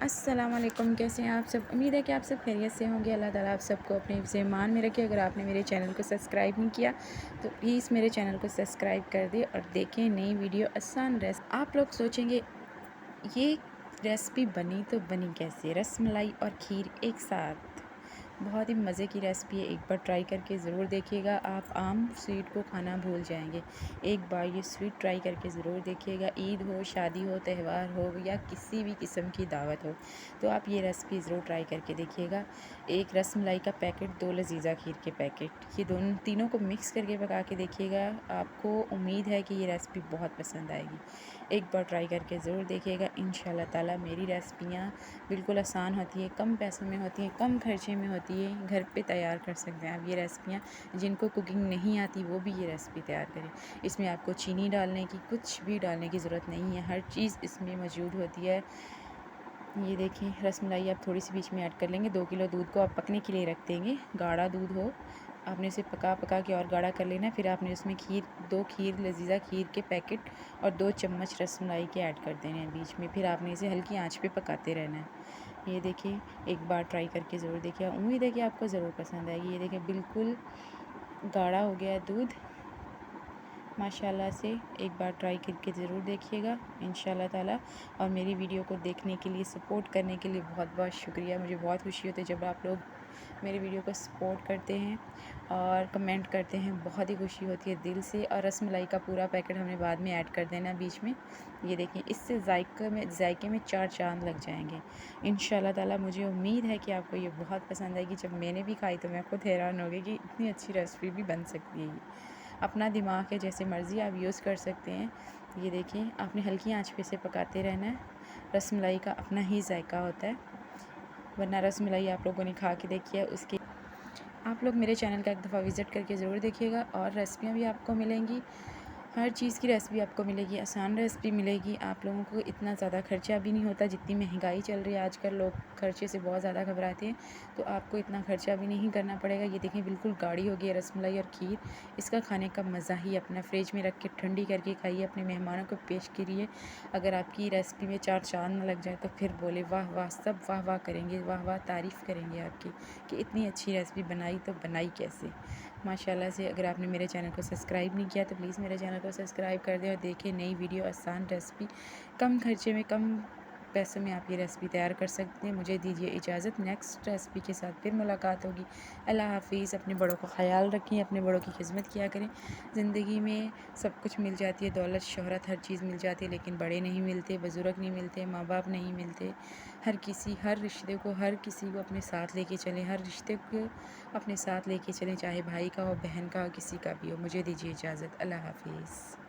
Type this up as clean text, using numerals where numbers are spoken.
अस्सलाम वालेकुम, कैसे हैं आप सब। उम्मीद है कि आप सब खैरियत से होंगे। अल्लाह ताला आप सबको अपने ईमान में रखे। अगर आपने मेरे चैनल को सब्सक्राइब नहीं किया तो प्लीज़ मेरे चैनल को सब्सक्राइब कर दें और देखें नई वीडियो आसान आप लोग सोचेंगे ये रेसिपी बनी तो बनी कैसे, रसमलाई और खीर एक साथ। बहुत ही मज़े की रेसिपी है, एक बार ट्राई करके ज़रूर देखिएगा। आप आम स्वीट को खाना भूल जाएंगे। एक बार ये स्वीट ट्राई करके ज़रूर देखिएगा। ईद हो, शादी हो, त्यौहार हो या किसी भी किस्म की दावत हो तो आप ये रेसिपी ज़रूर ट्राई करके देखिएगा। एक रसमलाई का पैकेट, 2 लजीज़ा खीर के पैकेट, ये दोनों तीनों को मिक्स करके पका के देखिएगा। आपको उम्मीद है कि ये रेसिपी बहुत पसंद आएगी। एक बार ट्राई करके ज़रूर देखिएगा। इंशाल्लाह ताला मेरी रेसिपियाँ बिल्कुल आसान होती है, कम पैसों में होती है, कम खर्चे में होती है। घर पे तैयार कर सकते हैं आप ये रेसिपियाँ। जिनको कुकिंग नहीं आती वो भी ये रेसिपी तैयार करें। इसमें आपको चीनी डालने की, कुछ भी डालने की ज़रूरत नहीं है, हर चीज़ इसमें मौजूद होती है। ये देखिए रसमलाई आप थोड़ी सी बीच में ऐड कर लेंगे। 2 किलो दूध को आप पकने के लिए रख देंगे। गाढ़ा दूध हो, आपने इसे पका पका के और गाढ़ा कर लेना है। फिर आपने उसमें खीर लजीज़ा खीर के पैकेट और 2 चम्मच रसमलाई के ऐड कर देने हैं बीच में। फिर आपने इसे हल्की आंच पे पकाते रहना है। ये देखिए एक बार ट्राई करके ज़रूर देखिए, उम्मीद है कि आपको ज़रूर पसंद आएगी। ये देखिए बिल्कुल गाढ़ा हो गया है दूध माशाल्लाह से। एक बार ट्राई करके ज़रूर देखिएगा इंशाल्लाह ताला। और मेरी वीडियो को देखने के लिए, सपोर्ट करने के लिए बहुत बहुत शुक्रिया। मुझे बहुत खुशी होती है जब आप लोग मेरी वीडियो को सपोर्ट करते हैं और कमेंट करते हैं, बहुत ही खुशी होती है दिल से। और रसमलाई का पूरा पैकेट हमने बाद में ऐड कर देना बीच में। ये देखिए इससे जायके में 4 चाँद लग जाएंगे इंशाल्लाह ताला। मुझे उम्मीद है कि आपको ये बहुत पसंद आएगी। जब मैंने भी खाई तो मैं खुद हैरान हो गई कि इतनी अच्छी रेसिपी भी बन सकती है ये। अपना दिमाग है, जैसे मर्ज़ी आप यूज़ कर सकते हैं। ये देखिए आपने हल्की आंच पे से पकाते रहना है। रसमलाई का अपना ही जायका होता है, वरना रसमलाई आप लोगों ने खा के देखी है उसकी। आप लोग मेरे चैनल का एक दफ़ा विज़िट करके ज़रूर देखिएगा और रेसिपियाँ भी आपको मिलेंगी। हर चीज़ की रेसिपी आपको मिलेगी, आसान रेसिपी मिलेगी। आप लोगों को इतना ज़्यादा खर्चा भी नहीं होता। जितनी महंगाई चल रही है आजकल, लोग खर्चे से बहुत ज़्यादा घबराते हैं, तो आपको इतना खर्चा भी नहीं करना पड़ेगा। ये देखें बिल्कुल गाढ़ी हो गई है रसमलाई और खीर। इसका खाने का मज़ा ही अपना, फ्रिज में रख के ठंडी करके खाइए, अपने मेहमानों को पेश करिए। अगर आपकी रेसिपी में 4 चाँद ना लग जाए तो फिर बोले वाह वाह, सब वाह वाह करेंगे, वाह वाह तारीफ़ करेंगे आपकी कि इतनी अच्छी रेसिपी बनाई तो बनाई कैसे। माशाल्लाह से। अगर आपने मेरे चैनल को सब्सक्राइब नहीं किया तो प्लीज़ मेरे चैनल को सब्सक्राइब कर दें और देखें नई वीडियो आसान रेसिपी। कम खर्चे में, कम पैसों में आप ये रेसिपी तैयार कर सकते हैं। मुझे दीजिए इजाज़त, नेक्स्ट रेसिपी के साथ फिर मुलाकात होगी। अल्लाह हाफ़िज़। अपने बड़ों का ख़याल रखें, अपने बड़ों की खिदमत किया करें। ज़िंदगी में सब कुछ मिल जाती है, दौलत शोहरत हर चीज़ मिल जाती है, लेकिन बड़े नहीं मिलते, बुज़ुर्ग नहीं मिलते, माँ बाप नहीं मिलते। हर रिश्ते को, हर किसी को अपने साथ लेके चलें, हर रिश्ते को अपने साथ लेके चलें, चाहे भाई का हो, बहन का हो, किसी का भी हो। मुझे दीजिए इजाज़त। अल्लाह हाफ़िज़।